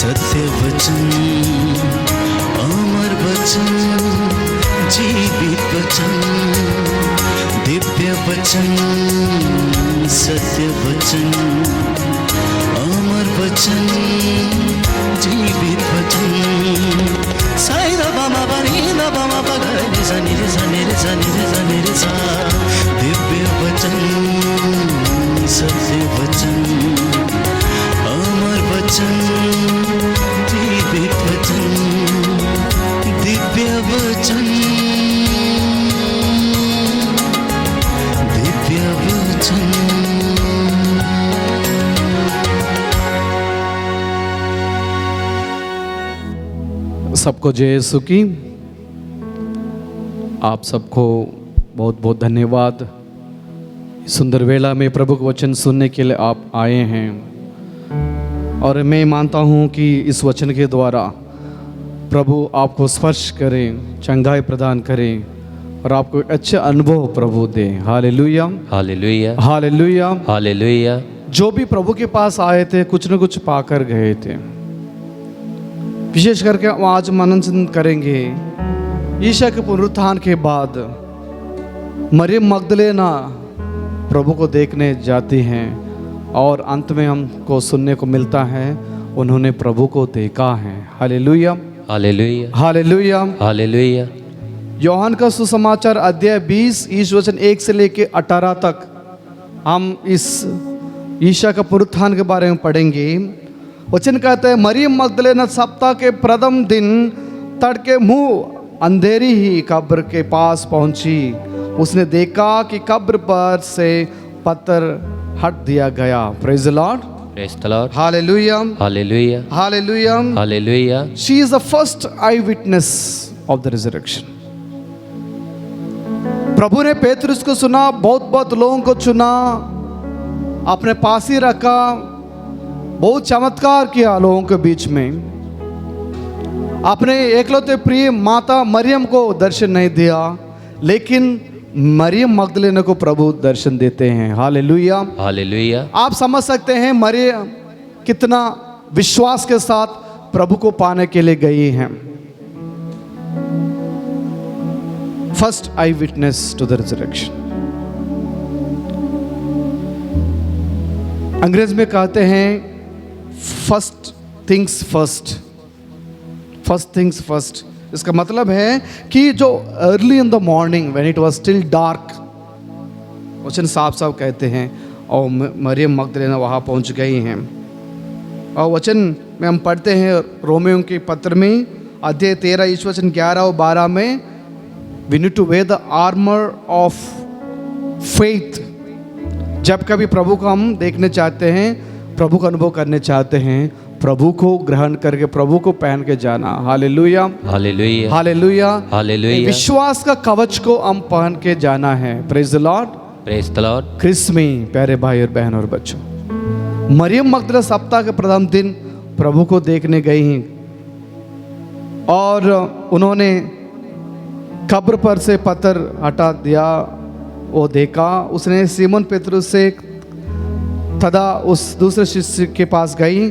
सत्य वचन, अमर वचन, जीवित वचन, दिव्य वचन, सत्य वचन, अमर वचन, जीवित वचन। साई दा बामा बनी दा बामा बगरे रे सा नी रे सा नी रे सा नी रे सा नी रे सा। दिव्य वचन, सत्य वचन, अमर वचन, जीवित वचन, दिव्य वचन, दिव्य वचन। सबको जय यीशु की। आप सबको बहुत बहुत धन्यवाद। सुंदर वेला में प्रभु का वचन सुनने के लिए आप आए हैं, और मैं मानता हूं कि इस वचन के द्वारा प्रभु आपको स्पर्श करें, चंगाई प्रदान करें और आपको अच्छे अनुभव प्रभु दे। Hallelujah, hallelujah, hallelujah, hallelujah. जो भी प्रभु के पास आए थे कुछ न कुछ पाकर गए थे। विशेष करके हम आज मनन करेंगे ईशा के पुनरुत्थान के बाद मरियम मगदलेना प्रभु को देखने जाती हैं, और अंत में हमको सुनने को मिलता है उन्होंने प्रभु को देखा है। Hallelujah, hallelujah, hallelujah, hallelujah. यूहन्ना का सुसमाचार अध्याय 20 ईश वचन 1 से लेके 18 तक हम इस ईशा का पुनरुत्थान के बारे में पढ़ेंगे। वचन कहते हैं, मरियम मगदलेना सप्ताह के प्रथम दिन तड़के मुंह अंधेरी ही कब्र के पास पहुंची। उसने देखा कि कब्र पर से पत्थर हट दिया गया। Praise the Lord, praise the Lord, hallelujah, hallelujah, hallelujah, hallelujah. She is the first eyewitness of the resurrection. प्रभु ने पेतरुस को सुना, बहुत बहुत लोगों को चुना, अपने पास ही रखा, बहुत चमत्कार किया लोगों के बीच में। अपने एकलौते प्रिय माता मरियम को दर्शन नहीं दिया, लेकिन मरियम मगदलेना को प्रभु दर्शन देते हैं। Hallelujah, hallelujah. आप समझ सकते हैं मरियम कितना विश्वास के साथ प्रभु को पाने के लिए गई हैं। First eyewitness to the resurrection. अंग्रेज में कहते हैं first things first, first things first. इसका मतलब है कि जो early in the morning when it was still dark, वचन साफ साफ कहते हैं, और मरियम मगदलेना वहाँ पहुँच गई हैं। और वचन में हम पढ़ते हैं रोमियों के पत्र में अध्याय 13 ईश वचन 11 और 12 में, we need to wear the armour of faith. जब कभी प्रभु को हम देखने चाहते हैं, प्रभु का अनुभव करने चाहते हैं, प्रभु को ग्रहण करके प्रभु को पहन के जाना। Hallelujah, hallelujah, hallelujah, hallelujah. विश्वास का कवच को हम पहन के जाना है। Praise the Lord, praise the Lord. क्रिसमी प्यारे भाई और बहन और बच्चों, मरियम मगदलेना सप्ताह के प्रथम दिन प्रभु को देखने गई और उन्होंने कब्र पर से पत्थर हटा दिया। वो देखा, उसने सीमोन पेतरुस से तथा उस दूसरे शिष्य के पास गई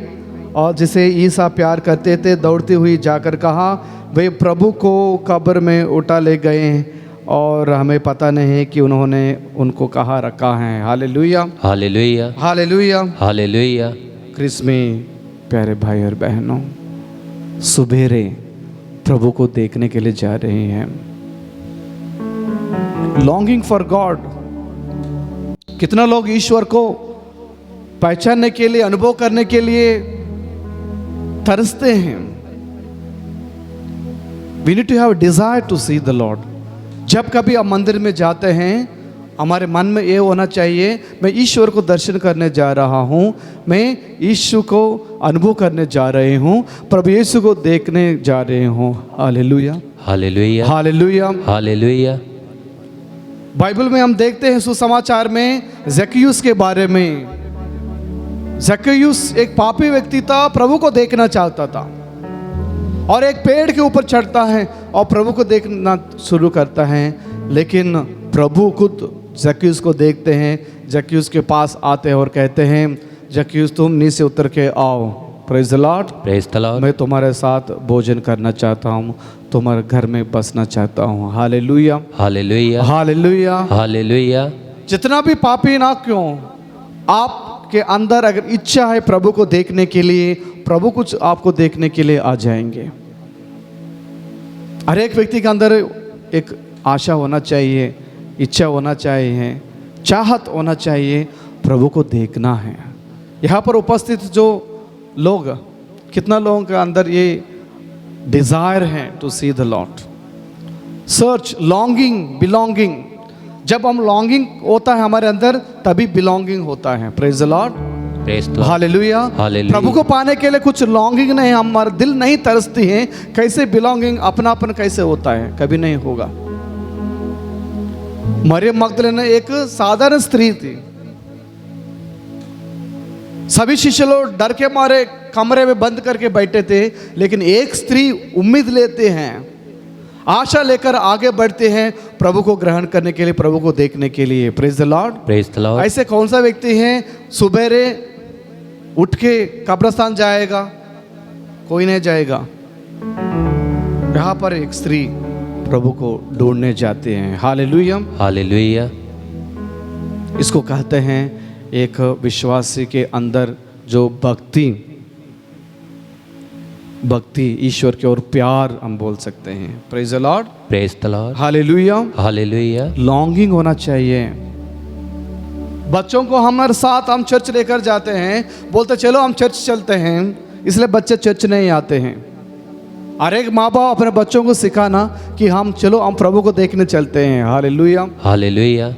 और जिसे ईसा प्यार करते थे, दौड़ती हुई जाकर कहा, वे प्रभु को कब्र में उठा ले गए और हमें पता नहीं है कि उन्होंने उनको कहाँ रखा है। Hallelujah, hallelujah, hallelujah, hallelujah. क्रिसमी प्यारे भाई और बहनों, सुबेरे प्रभु को देखने के लिए जा रहे हैं। Longing for God. कितना लोग ईश्वर को पहचानने के लिए, अनुभव करने के लिए तरसते हैं। We need to have a desire to see the Lord. जब कभी आप मंदिर में जाते हैं, हमारे मन में ये होना चाहिए, मैं ईश्वर को दर्शन करने जा रहा हूँ, मैं ईश्वर को अनुभव करने जा रहे हूँ, प्रभु यीशु को देखने जा रहे हूँ। Hallelujah, hallelujah, hallelujah, hallelujah. Bible में हम देखते हैं सुसमाचार में ज़क्कैयुस के बारे में। ज़क्कैयुस एक पापी व्यक्ति था, प्रभु को देखना चाहता था और एक पेड़ के ऊपर चढ़ता है और प्रभु को देखना शुरू करता है। लेकिन प्रभु खुद ज़क्कैयुस को देखते हैं, ज़क्कैयुस के पास आते हैं और कहते हैं, ज़क्कैयुस तुम नीचे उतर के आओ, praise the Lord. Praise the Lord. मैं तुम्हारे साथ भोजन करना चाहता हूँ, तुम्हारे घर में बसना चाहता हूँ। Hallelujah, hallelujah, hallelujah. हालेलुया। जितना भी पापी ना क्यों, आपके अंदर अगर इच्छा है प्रभु को देखने के लिए, प्रभु कुछ आपको देखने के लिए आ जाएंगे। हर एक व्यक्ति के अंदर एक आशा होना चाहिए, इच्छा होना चाहिए, चाहत होना चाहिए, प्रभु को देखना है। यहाँ पर उपस्थित जो लोग, कितना लोगों के अंदर ये डिज़ायर है to see the lord. Search, longing, belonging. जब हम लॉन्गिंग होता है हमारे अंदर, तभी बिलोंगिंग होता है। Praise the Lord, praise the Lord. Hallelujah. Hallelujah. प्रभु को पाने के लिए कुछ लॉन्गिंग नहीं, हमारा दिल नहीं तरसती है। कैसे बिलोंगिंग, अपनापन कैसे होता है? कभी नहीं होगा। मरियम मगदलेना एक साधारण स्त्री थी। सभी शिष्य लोग डर के मारे कमरे में बंद करके बैठे थे, लेकिन एक स्त्री उम्मीद लेते हैं, आशा लेकर आगे बढ़ते हैं प्रभु को ग्रहण करने के लिए, प्रभु को देखने के लिए। Praise the Lord, praise the Lord. ऐसे कौन सा व्यक्ति है सुबेरे उठ के कब्रिस्तान जाएगा? कोई नहीं जाएगा। यहाँ पर एक स्त्री प्रभु को ढूंढने जाते हैं। Hallelujah, hallelujah. इसको कहते हैं एक विश्वासी के अंदर जो भक्ति ईश्वर की ओर प्यार हम बोल सकते हैं। Praise the Lord, praise the Lord. Hallelujah. Hallelujah. Longing होना चाहिए। बच्चों को हमारे साथ हम चर्च लेकर जाते हैं, बोलते चलो हम चर्च चलते हैं, इसलिए बच्चे चर्च नहीं आते हैं। हर एक माँ बाप अपने बच्चों को सिखाना कि हम चलो हम प्रभु को देखने चलते हैं। Hallelujah, hallelujah.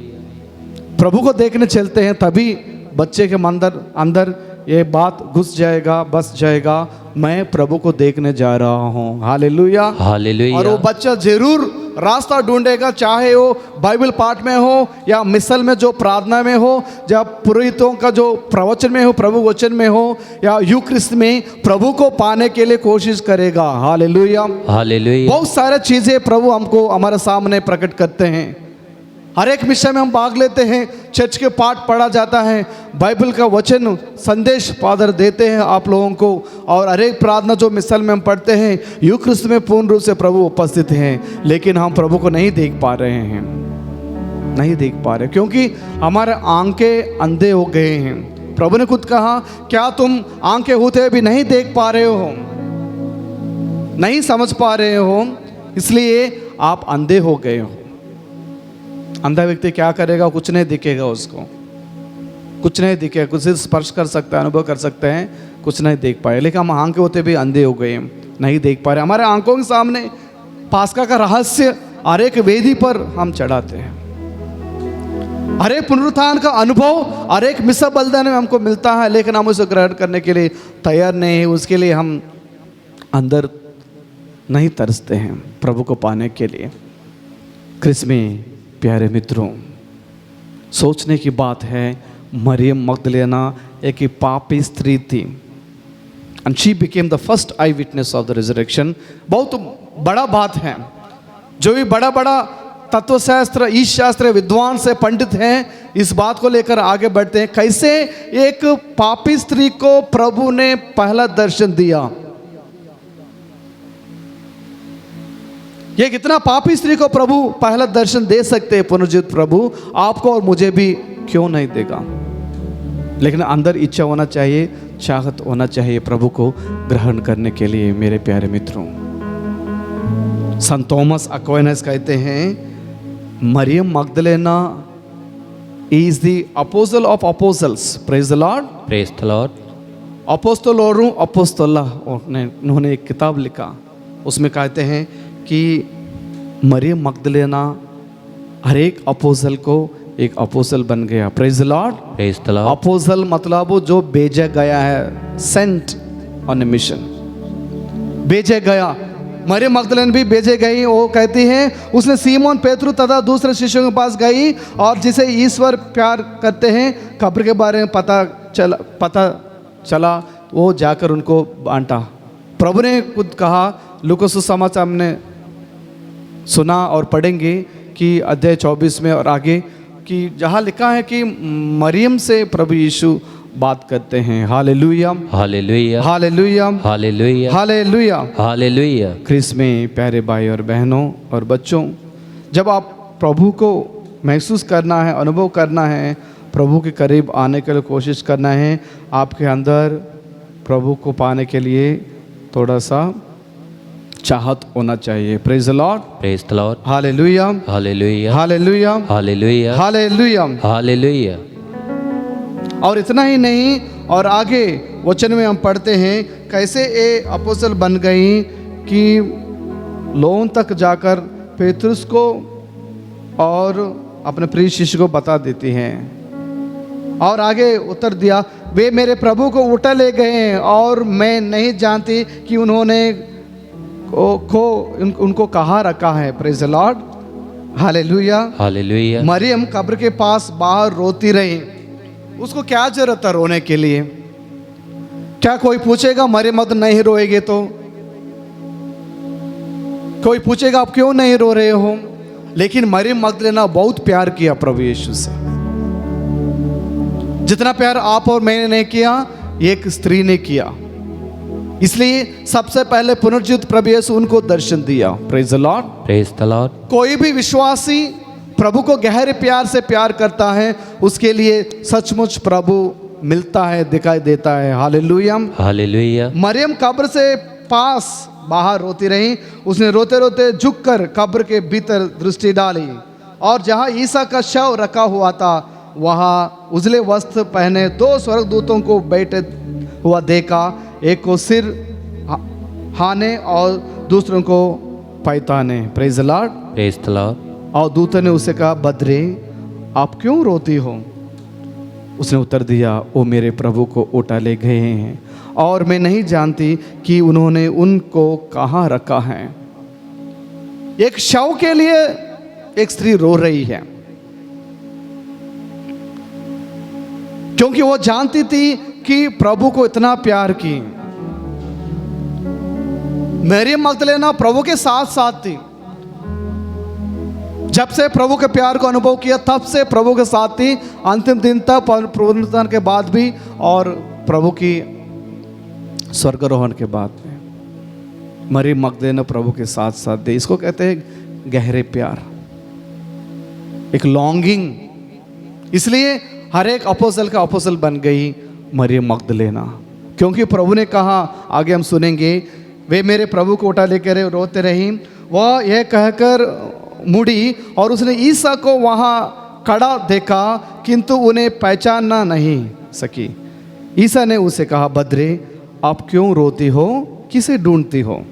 प्रभु को देखने चलते हैं, तभी बच्चे के अंदर ये बात घुस जाएगा, बस जाएगा, मैं प्रभु को देखने जा रहा हूँ। Hallelujah, hallelujah. और वो बच्चा जरूर रास्ता ढूंढेगा, चाहे वो बाइबल पाठ में हो या मिसल में जो प्रार्थना में हो, जब पुरोहितों का जो प्रवचन में हो, प्रभु वचन में हो, या यूक्रिस्त में, प्रभु को पाने के लिए कोशिश करेगा। Hallelujah, hallelujah. बहुत सारे चीजें प्रभु हमको हमारे सामने प्रकट करते हैं। हर एक विषय में हम भाग लेते हैं, चर्च के पाठ पढ़ा जाता है, बाइबल का वचन संदेश फादर देते हैं आप लोगों को, और हर एक प्रार्थना जो मिसल में हम पढ़ते हैं, यूक्रिस्त में पूर्ण रूप से प्रभु उपस्थित हैं, लेकिन हम प्रभु को नहीं देख पा रहे हैं, नहीं देख पा रहे, क्योंकि हमारे आंखें अंधे हो गए हैं। प्रभु ने खुद कहा, क्या तुम आंखें होते भी नहीं देख पा रहे हो, नहीं समझ पा रहे हो, इसलिए आप अंधे हो गए हो। अंधा व्यक्ति क्या करेगा? कुछ नहीं दिखेगा उसको, कुछ नहीं दिखेगा, कुछ स्पर्श कर सकता है, अनुभव कर सकते हैं, कुछ नहीं देख पाए। लेकिन हम आंखें होते भी अंधे हो गए, नहीं देख पा रहे। हमारे आंखों के सामने पास्का का रहस्य हर एक वेदी पर हम चढ़ाते हैं, हर एक पुनरुत्थान का अनुभव हर एक मिसा बलिदान में हमको मिलता है, लेकिन हम उसे ग्रहण करने के लिए तैयार नहीं है। उसके लिए हम अंदर नहीं तरसते हैं प्रभु को पाने के लिए। क्रिस में प्यारे मित्रों, सोचने की बात है, मरियम मगदलेना एक पापी स्त्री थी, and she became the first eyewitness of the resurrection. बहुत बड़ा बात है। जो भी बड़ा बड़ा तत्वशास्त्र, ईश शास्त्र विद्वान से पंडित हैं, इस बात को लेकर आगे बढ़ते हैं, कैसे एक पापी स्त्री को प्रभु ने पहला दर्शन दिया। ये कितना पापी स्त्री को प्रभु पहला दर्शन दे सकते हैं, पुनर्जीवित प्रभु आपको और मुझे भी क्यों नहीं देगा? लेकिन अंदर इच्छा होना चाहिए, चाहत होना चाहिए प्रभु को ग्रहण करने के लिए। मेरे प्यारे मित्रों, संत थॉमस एक्विनास कहते हैं, मरियम मगदलेना is the apostle of apostles. Praise the Lord, praise the Lord. अपोस्टलोrum अपोस्तला, उन्होंने एक किताब लिखा, उसमें कहते हैं कि मरियम मगदलेना हर एक अपोस्टल को एक अपोस्टल बन गया। Praise the Lord, praise the Lord. Apostle मतलब वो जो भेजा गया है, सेंट ऑन ए मिशन, भेजे गया। मरियम मगदलेना भी भेजे गई। वो कहती है, उसने सीमोन पेत्रु तथा दूसरे शिष्यों के पास गई, और जिसे ईश्वर प्यार करते हैं कब्र के बारे में पता चला, वो जाकर उनको बांटा। प्रभु ने खुद कहा, लूका सुसमाचार हमने सुना और पढ़ेंगे कि अध्याय 24 में और आगे, कि जहाँ लिखा है कि मरियम से प्रभु यीशु बात करते हैं। Hallelujah, hallelujah, hallelujah, hallelujah, hallelujah. Hallelujah. Christ में प्यारे भाई और बहनों और बच्चों, जब आप प्रभु को महसूस करना है, अनुभव करना है, प्रभु के करीब आने के लिए कोशिश करना है, आपके अंदर प्रभु को पाने के लिए थोड़ा सा चाहत होना चाहिए। Praise the Lord, praise the Lord, hallelujah, hallelujah, hallelujah, hallelujah, hallelujah. Hallelujah. और इतना ही नहीं, और आगे वचन में हम पढ़ते हैं कैसे ये अपोस्तल बन गई कि लोन तक जाकर पेतरुस को और अपने प्रिय शिष्य को बता देती हैं। और आगे उत्तर दिया, वे मेरे प्रभु को उठा ले गए हैं और मैं नहीं जानती कि उन्होंने उनको कहाँ रखा है। Praise the Lord, hallelujah, hallelujah. Mariyam कब्र के पास बाहर रोती रही। उसको क्या जरूरत है रोने के लिए? क्या कोई पूछेगा मरियम अब नहीं रोएगे? तो कोई पूछेगा आप क्यों नहीं रो रहे हो? लेकिन मरियम मगदलेना बहुत प्यार किया प्रभु यीशु से, जितना प्यार आप और मैंने नहीं किया, एक स्त्री ने किया। इसलिए सबसे पहले पुनर्जीवित प्रभु यीशु उनको दर्शन दिया। Praise the Lord, praise the Lord. कोई भी विश्वासी प्रभु को गहरे प्यार से प्यार करता है, उसके लिए सचमुच प्रभु मिलता है, दिखाई देता है। Hallelujah, hallelujah. मरियम कब्र से पास बाहर रोती रही। उसने रोते रोते झुककर कब्र के भीतर दृष्टि डाली और जहाँ ईसा का शव रखा हुआ था वहाँ उजले वस्त्र पहने दो स्वर्गदूतों को बैठे हुआ देखा, एक को सिर हाने और दूसरों को पैताने। Praise the Lord, praise the Lord. और दूत ने उसे कहा, बद्रे आप क्यों रोती हो? उसने उत्तर दिया, वो मेरे प्रभु को उठा ले गए हैं और मैं नहीं जानती कि उन्होंने उनको कहाँ रखा है। एक शव के लिए एक स्त्री रो रही है, क्योंकि वो जानती थी कि प्रभु को इतना प्यार की। मरियम मगदलेना प्रभु के साथ साथ थी। जब से प्रभु के प्यार को अनुभव किया तब से प्रभु के साथ थी, अंतिम दिन तक, पुनरुत्थान के बाद भी और प्रभु की स्वर्गारोहण के बाद में मरियम मगदलेना प्रभु के साथ साथ थी। इसको कहते हैं गहरे प्यार, एक लॉन्गिंग। इसलिए हर एक अपोस्तल का अपोस्तल बन गई मरियम मगदलेना, क्योंकि प्रभु ने कहा, आगे हम सुनेंगे, वे मेरे प्रभु को उठा लेकर रोते रही। वह यह कहकर मुड़ी और उसने ईसा को वहाँ खड़ा देखा, किंतु उन्हें पहचानना नहीं सकी। ईसा ने उसे कहा, बद्रे आप क्यों रोती हो, किसे ढूंढती हो?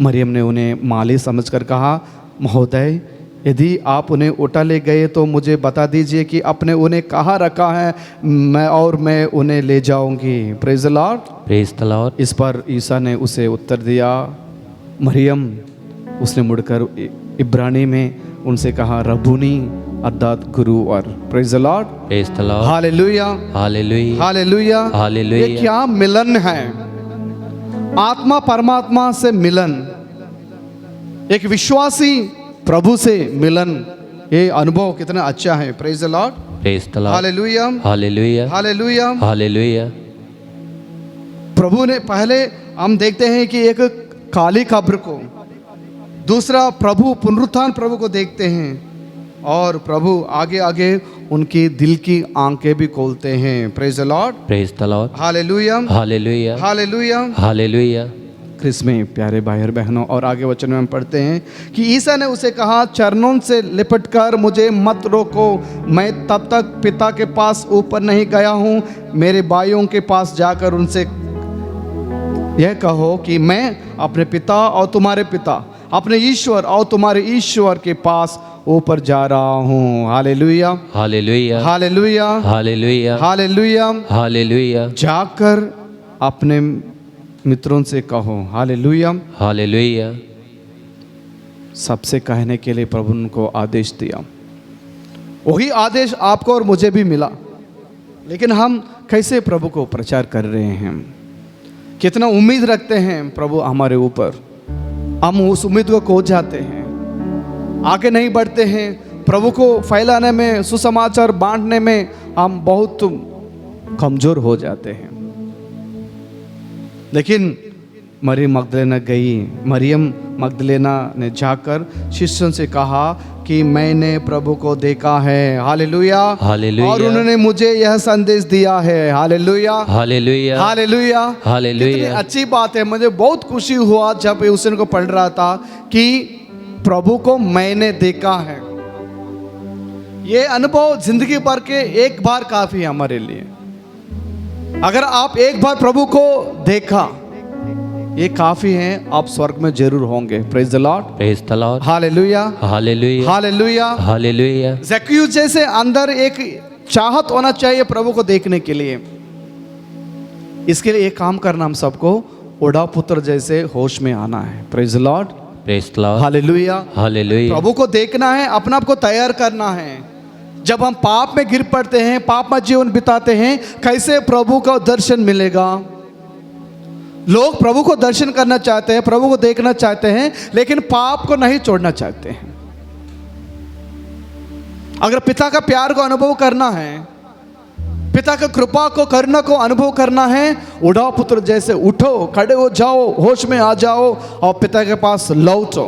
मरियम ने उन्हें माली समझकर कहा, महोदय यदि आप उन्हें उठा ले गए तो मुझे बता दीजिए कि आपने उन्हें कहाँ रखा है, मैं उन्हें ले जाऊंगी। Praise the Lord, praise the Lord. इस पर ईसा ने उसे उत्तर दिया, मरियम। उसने मुड़कर इब्रानी में उनसे कहा, रबूनी अर्थात गुरुवर। Praise the Lord, praise the Lord. Hallelujah, hallelujah, hallelujah, hallelujah. ये क्या मिलन है, आत्मा परमात्मा से मिलन, एक विश्वासी प्रभु से मिलन, ये अनुभव कितना अच्छा है। Praise the Lord, praise the Lord. Hallelujah, hallelujah, hallelujah. Hallelujah. प्रभु ने पहले हम देखते हैं कि एक काली कब्र को, दूसरा प्रभु पुनरुत्थान प्रभु को देखते हैं, और प्रभु आगे आगे उनकी दिल की आंखें भी खोलते हैं। Praise the Lord, praise the Lord. Hallelujah, hallelujah, hallelujah. Hallelujah. Christ में प्यारे भाई और बहनों, और आगे वचन में हम पढ़ते हैं कि ईसा ने उसे कहा, चरणों से लिपटकर मुझे मत रोको, मैं तब तक पिता के पास ऊपर नहीं गया हूँ। मेरे भाइयों के पास जाकर उनसे यह कहो कि मैं अपने पिता और तुम्हारे पिता, अपने ईश्वर और तुम्हारे ईश्वर के पास ऊपर जा रहा हूँ। Hallelujah, hallelujah, hallelujah, hallelujah, hallelujah. Hallelujah, जाकर अपने मित्रों से कहो। Hallelujah, hallelujah. सबसे कहने के लिए प्रभु ने को आदेश दिया। वही आदेश आपको और मुझे भी मिला, लेकिन हम कैसे प्रभु को प्रचार कर रहे हैं, कितना उम्मीद रखते हैं प्रभु हमारे ऊपर, हम उस उम्मीद को खो जाते हैं, आगे नहीं बढ़ते हैं। प्रभु को फैलाने में, सुसमाचार बांटने में हम बहुत कमज़ोर हो जाते हैं। लेकिन मरियम मगदलेना ने जाकर शिष्यों से कहा कि मैंने प्रभु को देखा है। Hallelujah, hallelujah. और उन्होंने मुझे यह संदेश दिया है। Hallelujah, hallelujah, hallelujah, hallelujah. कितनी अच्छी बात है। मुझे बहुत खुशी हुआ जब उस दिन को पढ़ रहा था कि प्रभु को मैंने देखा है। ये अनुभव जिंदगी भर के एक बार काफी है हमारे लिए। अगर आप एक बार प्रभु को देखा, ये काफी है, आप स्वर्ग में जरूर होंगे। Praise the Lord, praise the Lord, hallelujah, hallelujah, hallelujah, hallelujah. ज़क्कैयुस जैसे अंदर एक चाहत होना चाहिए प्रभु को देखने के लिए। इसके लिए एक काम करना, हम सबको ओढ़ा पुत्र जैसे होश में आना है। Praise the Lord, praise the Lord, hallelujah, hallelujah. प्रभु को देखना है, अपने आप को तैयार करना है। जब हम पाप में गिर पड़ते हैं, पाप में जीवन बिताते हैं, कैसे प्रभु का दर्शन मिलेगा? लोग प्रभु को दर्शन करना चाहते हैं, प्रभु को देखना चाहते हैं, लेकिन पाप को नहीं छोड़ना चाहते हैं। अगर पिता का प्यार को अनुभव करना है, पिता का कृपा को, करुणा को अनुभव करना है, उठाओ पुत्र जैसे उठो, खड़े हो जाओ, होश में आ जाओ और पिता के पास लौटो।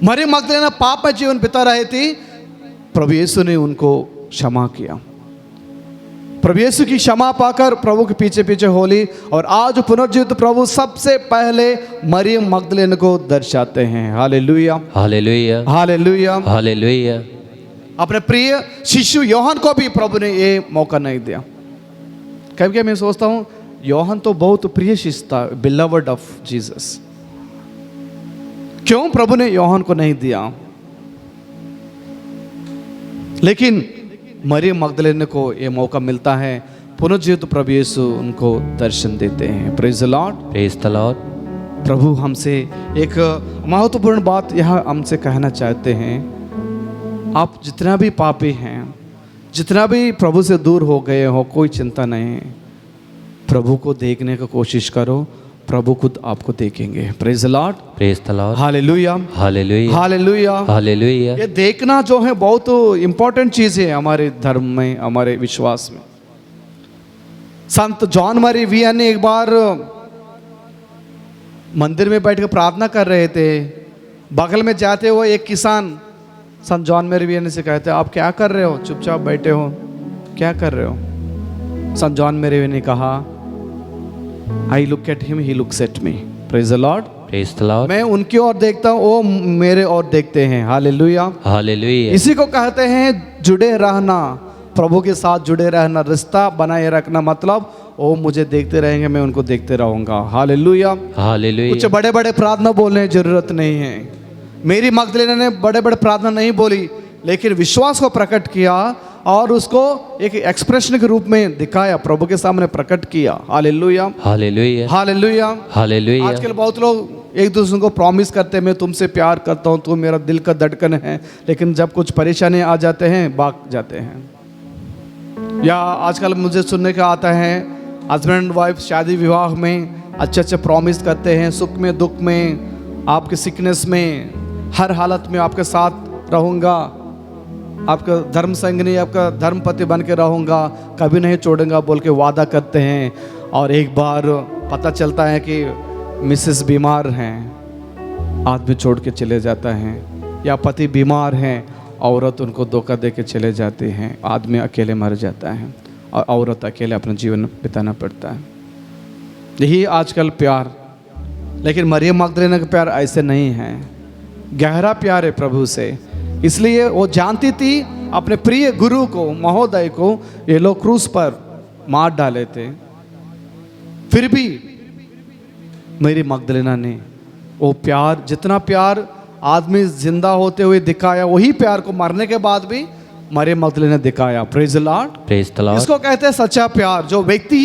मरियम मगदलेना पाप में जीवन बिता रही थी, प्रभु यीशु ने उनको क्षमा किया। प्रभु यीशु की क्षमा पाकर प्रभु के पीछे पीछे होली, और आज पुनर्जीवित प्रभु सबसे पहले मरियम मगदलेना को दर्शाते हैं। Hallelujah, hallelujah, hallelujah, hallelujah. अपने प्रिय शिशु योहन को भी प्रभु ने ये मौका नहीं दिया। कभी कभी मैं सोचता हूँ, योहन तो बहुत प्रिय शिष्य था, बिलवड ऑफ जीसस, क्यों प्रभु ने योहन को नहीं दिया? लेकिन मरियम मगदलेना को ये मौका मिलता है, पुनर्जीवित प्रभु यीशु उनको दर्शन देते हैं। Praise the Lord, praise the Lord. प्रभु हमसे एक महत्वपूर्ण बात यहाँ हमसे कहना चाहते हैं, आप जितना भी पापी हैं, जितना भी प्रभु से दूर हो गए हो, कोई चिंता नहीं, प्रभु को देखने की कोशिश करो, प्रभु खुद आपको देखेंगे। Praise the Lord, praise the Lord, hallelujah, hallelujah, hallelujah, hallelujah. ये देखना जो है बहुत इंपॉर्टेंट चीज है हमारे धर्म में, हमारे विश्वास में। संत जॉन मैरी वियन ने एक बार मंदिर में बैठ कर प्रार्थना कर रहे थे, बगल में जाते हुए एक किसान संत जॉन मैरी वियन से कहते, आप क्या कर रहे हो, चुपचाप बैठे हो, क्या कर रहे हो? संत जॉन मैरी वियन ने कहा, I look at him, he looks at me. Praise the Lord, praise the Lord. मैं उनकी ओर देखता हूँ, वो मेरे ओर देखते हैं। Hallelujah, hallelujah. इसी को कहते हैं जुड़े रहना, प्रभु के साथ जुड़े रहना, रिश्ता बनाए रखना। मतलब वो मुझे देखते रहेंगे, मैं उनको देखते रहूंगा। Hallelujah, hallelujah. कुछ बड़े बड़े प्रार्थना बोलने की जरूरत नहीं है। मेरी मगदलेना ने बड़े बड़े प्रार्थना नहीं बोली, लेकिन विश्वास को प्रकट किया और उसको एक एक्सप्रेशन के रूप में दिखाया, प्रभु के सामने प्रकट किया। Hallelujah, hallelujah, hallelujah, hallelujah. आजकल बहुत लोग एक दूसरे को प्रॉमिस करते हैं, मैं तुमसे प्यार करता हूँ, तू मेरा दिल का धड़कन है, लेकिन जब कुछ परेशानी आ जाते हैं भाग जाते हैं। या आजकल मुझे सुनने का आता है, हस्बैंड वाइफ शादी विवाह में अच्छे अच्छे प्रॉमिस करते हैं, सुख में दुख में, आपके सिकनेस में, हर हालत में आपके साथ रहूँगा, आपका धर्म संगनी, आपका धर्म पति बन के रहूँगा, कभी नहीं छोड़ूंगा बोल के वादा करते हैं, और एक बार पता चलता है कि मिसेस बीमार हैं, आदमी छोड़ के चले जाता है, या पति बीमार हैं, औरत उनको धोखा दे के चले जाती हैं, आदमी अकेले मर जाता है और औरत अकेले अपना जीवन बिताना पड़ता है। यही आजकल प्यार। लेकिन मरियम मगदलेना का प्यार ऐसे नहीं है, गहरा प्यार है प्रभु से। इसलिए वो जानती थी अपने प्रिय गुरु को, महोदय को ये लोग क्रूस पर मार डाले थे, फिर भी मेरी मगदलेना ने वो प्यार, जितना प्यार आदमी जिंदा होते हुए दिखाया, वही प्यार को मरने के बाद भी मरियम मगदलेना ने दिखाया। Praise the Lord, praise the Lord. इसको कहते हैं सच्चा प्यार। जो व्यक्ति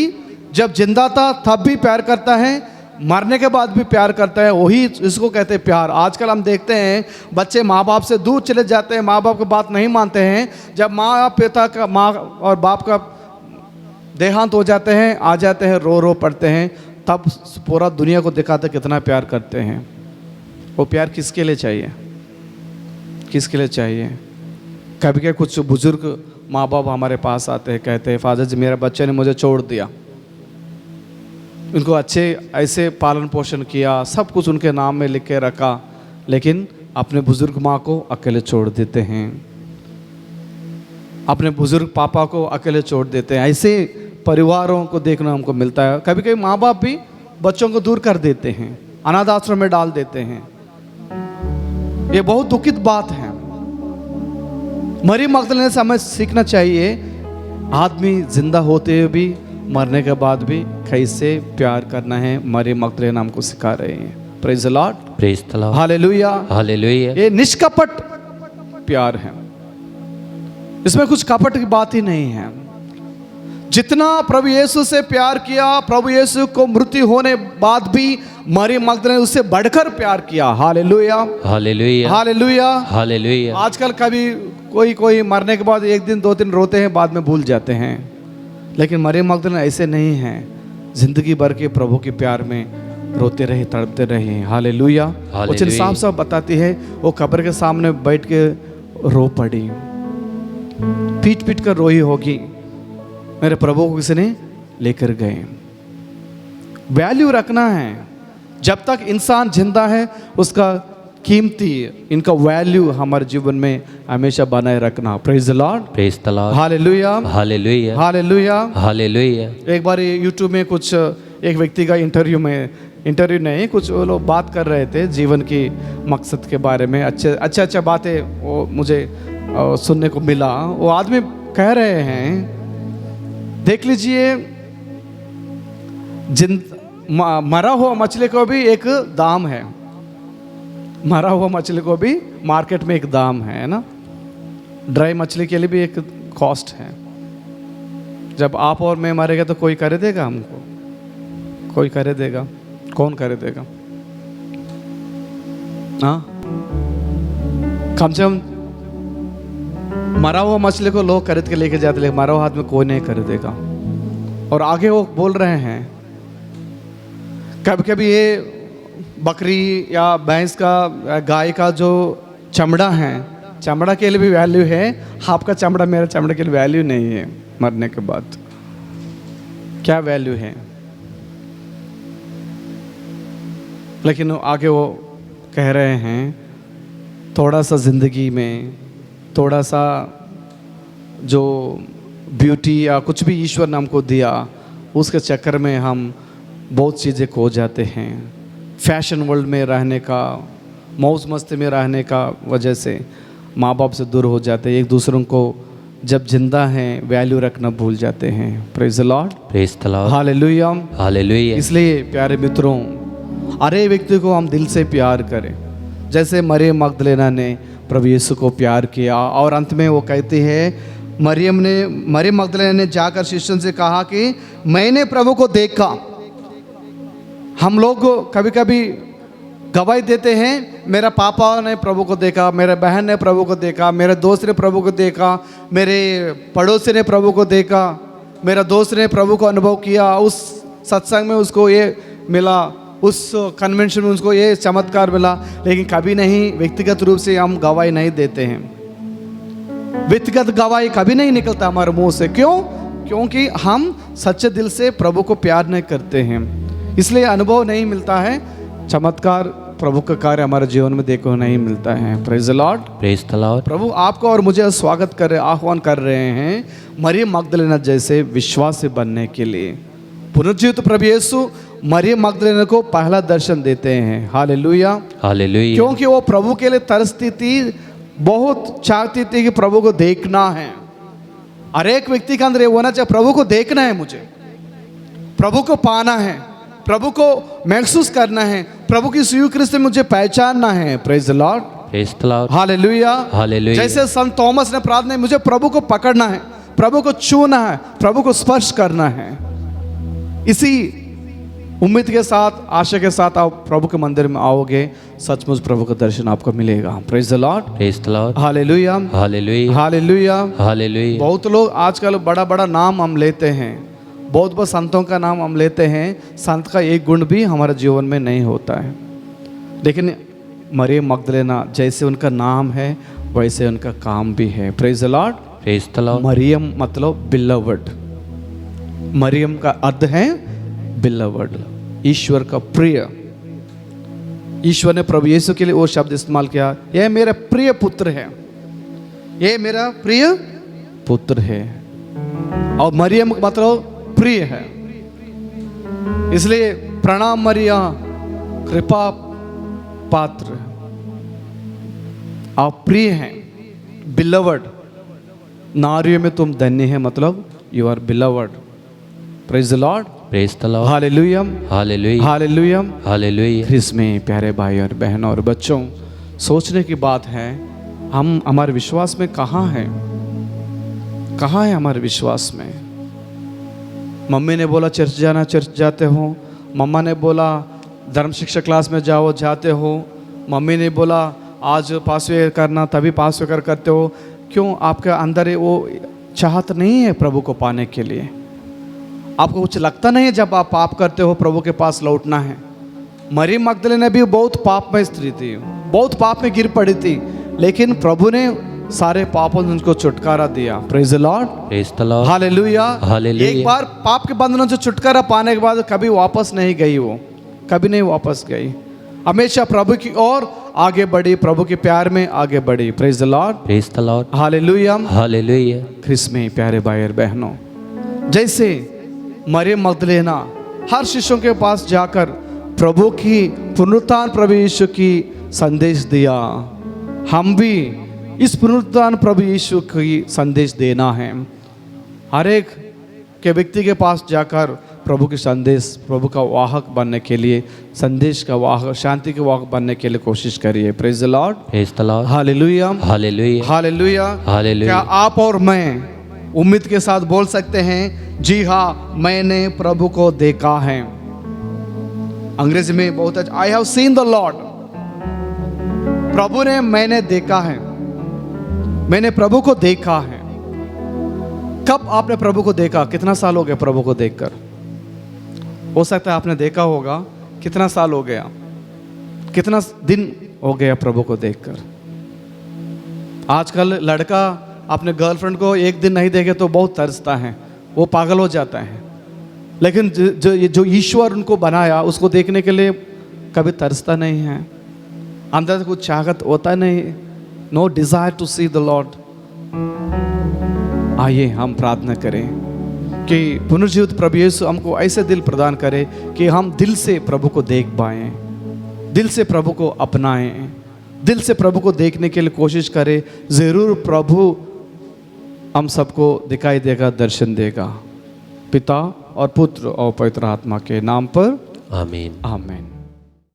जब जिंदा था तब भी प्यार करता है, मरने के बाद भी प्यार करता है, वही इसको कहते हैं प्यार। आजकल हम देखते हैं बच्चे माँ बाप से दूर चले जाते हैं, माँ बाप की बात नहीं मानते हैं। जब माँ और बाप का देहांत हो जाते हैं, आ जाते हैं, रो रो पड़ते हैं, तब पूरा दुनिया को दिखाते कितना प्यार करते हैं। वो प्यार किसके लिए चाहिए, किसके लिए चाहिए? कभी कभी कुछ बुजुर्ग माँ बाप हमारे पास आते हैं, कहते हैं फादर जी मेरे बच्चे ने मुझे छोड़ दिया, उनको अच्छे ऐसे पालन पोषण किया, सब कुछ उनके नाम में लिख के रखा, लेकिन अपने बुजुर्ग माँ को अकेले छोड़ देते हैं, अपने बुजुर्ग पापा को अकेले छोड़ देते हैं। ऐसे परिवारों को देखना हमको मिलता है। कभी कभी माँ बाप भी बच्चों को दूर कर देते हैं, अनाथ आश्रम में डाल देते हैं। ये बहुत दुखित बात है। मरियम मगदलीना से हमें सीखना चाहिए, आदमी जिंदा होते हुए भी मरने के बाद भी कैसे प्यार करना है। मरियम मगदलीना हमको सिखा रहे हैं। Praise the Lord, praise the Lord, hallelujah, hallelujah. ये निष्कपट प्यार है, इसमें कुछ कपट की बात ही नहीं है। जितना प्रभु यीशु से प्यार किया, प्रभु यीशु को मृत्यु होने बाद भी मरियम मगदलीना ने उससे बढ़कर प्यार किया। Hallelujah, hallelujah, hallelujah, hallelujah. आजकल कभी कोई मरने के बाद 1 दिन 2 दिन रोते हैं, बाद में भूल जाते हैं, लेकिन मरियम मगदलीना ऐसे नहीं है। जिंदगी भर के प्रभु के प्यार में रोते रहे, तड़पते रहे। हालेलुया। वचन साफ साफ बताती है, वो कब्र के सामने बैठ के रो पड़ी, पीट पीट कर रोई होगी, मेरे प्रभु को किसी ने लेकर गए। वैल्यू रखना है। जब तक इंसान जिंदा है उसका कीमती, इनका वैल्यू हमारे जीवन में हमेशा बनाए रखना। Praise the Lord, praise the Lord, hallelujah, hallelujah, hallelujah, hallelujah. एक बार यूट्यूब में कुछ एक व्यक्ति का इंटरव्यू नहीं, कुछ वो लोग बात कर रहे थे जीवन की मकसद के बारे में। अच्छा बातें वो मुझे सुनने को मिला। वो आदमी कह रहे हैं, देख लीजिए, मरा हुआ मछली को भी एक दाम है, मरा हुआ मछली को भी मार्केट में एक दाम है ना। ड्राई मछली के लिए भी एक कॉस्ट है। जब आप और मैं मरेगा तो कोई खरीदेगा हमको? कोई खरीदेगा? कौन खरीदेगा? हाँ, कम से कम मरा हुआ मछली को लोग खरीद के लेके जाते, लेकिन मरा हुआ आदमी कोई नहीं खरीदेगा। और आगे वो बोल रहे हैं, कभी कभी ये बकरी या भैंस का, गाय का जो चमड़ा है, चमड़ा के लिए भी वैल्यू है। आपका चमड़ा मेरा चमड़े के लिए वैल्यू नहीं है। मरने के बाद क्या वैल्यू है? लेकिन आगे वो कह रहे हैं, थोड़ा सा ज़िंदगी में थोड़ा सा जो ब्यूटी या कुछ भी ईश्वर ने हमको दिया, उसके चक्कर में हम बहुत चीज़ें खो जाते हैं। फैशन वर्ल्ड में रहने का, मौज मस्ती में रहने का वजह से माँ बाप से दूर हो जाते हैं। एक दूसरों को जब जिंदा हैं वैल्यू रखना भूल जाते हैं। Praise the Lord, praise the Lord, hallelujah, hallelujah. इसलिए प्यारे मित्रों, अरे व्यक्ति को हम दिल से प्यार करें, जैसे मरियम मगदलीना ने प्रभु यीशु को प्यार किया। और अंत में वो कहती है, मरियम मगदलीना ने जाकर शिष्यों से कहा कि मैंने प्रभु को देखा। हम लोग कभी कभी गवाही देते हैं, मेरा पापा ने प्रभु को देखा, मेरे बहन ने प्रभु को देखा, मेरे दोस्त ने प्रभु को देखा, मेरे पड़ोसी ने प्रभु को देखा, मेरा दोस्त ने प्रभु को अनुभव किया, उस सत्संग में उसको ये मिला, उस कन्वेंशन में उसको ये चमत्कार मिला। लेकिन कभी नहीं व्यक्तिगत रूप से हम गवाही नहीं देते हैं। व्यक्तिगत गवाही कभी नहीं निकलता हमारे मुंह से। क्यों? क्योंकि हम सच्चे दिल से प्रभु को प्यार नहीं करते हैं, इसलिए अनुभव नहीं मिलता है। चमत्कार, प्रभु का कार्य हमारे जीवन में देखो नहीं मिलता है। Praise the Lord, praise the Lord. प्रभु आपको और मुझे स्वागत कर रहे, आह्वान कर रहे हैं मरियम मगदलीना जैसे विश्वासी बनने के लिए। पुनर्जीवित प्रभु यीशु मरियम मगदलीना को पहला दर्शन देते हैं। Hallelujah, hallelujah. क्योंकि वो प्रभु के लिए तरसती थी, बहुत चाहती थी कि प्रभु को देखना है। हर एक व्यक्ति के अंदर ये होना चाहिए, प्रभु को देखना है, मुझे प्रभु को पाना है, प्रभु को महसूस करना है, प्रभु की स्वीकृति मुझे पहचानना है। Praise the Lord, praise the Lord, hallelujah, hallelujah. जैसे संत थॉमस ने प्रार्थना, मुझे प्रभु को पकड़ना है, प्रभु को छूना है, प्रभु को स्पर्श करना है। इसी उम्मीद के साथ, आशा के साथ आप प्रभु के मंदिर में आओगे, सचमुच प्रभु का दर्शन आपको मिलेगा। Praise the Lord, praise the Lord, hallelujah, hallelujah, hallelujah, hallelujah. बहुत लोग आजकल बड़ा बड़ा नाम हम लेते हैं, बहुत बहुत संतों का नाम हम लेते हैं, संत का एक गुण भी हमारे जीवन में नहीं होता है। लेकिन मरियम मगदलीना जैसे उनका नाम है वैसे उनका काम भी है। Praise the Lord, praise the lord Mariyam मतलब बिलवर्ड। मरियम का अर्थ है बिलवर्ड, ईश्वर का प्रिय। ईश्वर ने प्रभु यीशु के लिए वो शब्द इस्तेमाल किया, यह मेरा प्रिय पुत्र है, ये मेरा प्रिय पुत्र है। और मरियम मतलब प्रिय है, इसलिए प्रणाम मरिया, कृपा पात्र, आप प्रिय हैं, बिलवर्ड। नारियों में तुम धन्य है, मतलब you are beloved. Praise the Lord, praise the Lord hallelujah, hallelujah hallelujah. Hallelujah. इसमें प्यारे भाई और बहनों और बच्चों, सोचने की बात है, हम हमारे विश्वास में कहाँ हैं? कहाँ है हमारे विश्वास में? मम्मी ने बोला चर्च जाना, चर्च जाते हो। मम्मा ने बोला धर्म शिक्षा क्लास में जाओ, जाते हो। मम्मी ने बोला आज पासवे करना, तभी पासवे करते हो। क्यों? आपके अंदर वो चाहत नहीं है प्रभु को पाने के लिए। आपको कुछ लगता नहीं है जब आप पाप करते हो प्रभु के पास लौटना है। मरियम मगदलीना भी बहुत पाप में स्त्री थी, बहुत पाप में गिर पड़ी थी, लेकिन प्रभु ने सारे पापों से उनको छुटकारा दिया। Praise the Lord, praise the Lord hallelujah, hallelujah. एक बार पाप के बंधनों से छुटकारा पाने के बाद कभी वापस नहीं गई, वो कभी नहीं वापस गई, हमेशा प्रभु की ओर आगे बढ़ी, प्रभु के प्यार में आगे बढ़ी। Praise the Lord, praise the Lord hallelujah, hallelujah. ख्रिस्त में प्यारे भाई और बहनों, जैसे मरियम मगदलीना हर शिष्यों के पास जाकर प्रभु की पुनरुत्थान प्रभु यीशु की संदेश दिया, हम भी इस पुनरुत्थान प्रभु यीशु की संदेश देना है। हर एक के व्यक्ति के पास जाकर प्रभु की संदेश, प्रभु का वाहक बनने के लिए, संदेश का वाहक, शांति के वाहक बनने के लिए कोशिश करिए। Praise the Lord, praise the Lord hallelujah, hallelujah hallelujah, hallelujah. क्या आप और मैं उम्मीद के साथ बोल सकते हैं, जी हाँ मैंने प्रभु को देखा है? अंग्रेजी में बहुत अच्छा, I have seen the Lord. प्रभु ने मैंने देखा है, मैंने प्रभु को देखा है। कब आपने प्रभु को देखा? कितना साल हो गया प्रभु को देखकर? हो सकता है आपने देखा होगा, कितना साल हो गया, कितना दिन हो गया प्रभु को देखकर? आजकल लड़का अपने गर्लफ्रेंड को एक दिन नहीं देखे तो बहुत तरसता है, वो पागल हो जाता है। लेकिन जो ईश्वर उनको बनाया उसको देखने के लिए कभी तरसता नहीं है, अंदर से कुछ चाहत होता नहीं, no desire to see the lord. आइए हम प्रार्थना करें कि पुनर्जीवित प्रभु यीशु हमको ऐसे दिल प्रदान करे कि हम दिल से प्रभु को देख पाएं, दिल से प्रभु को अपनाएं, दिल से प्रभु को देखने के लिए कोशिश करें। ज़रूर प्रभु हम सबको दिखाई देगा, दर्शन देगा। पिता और पुत्र और पवित्र आत्मा के नाम पर आमीन। आमीन।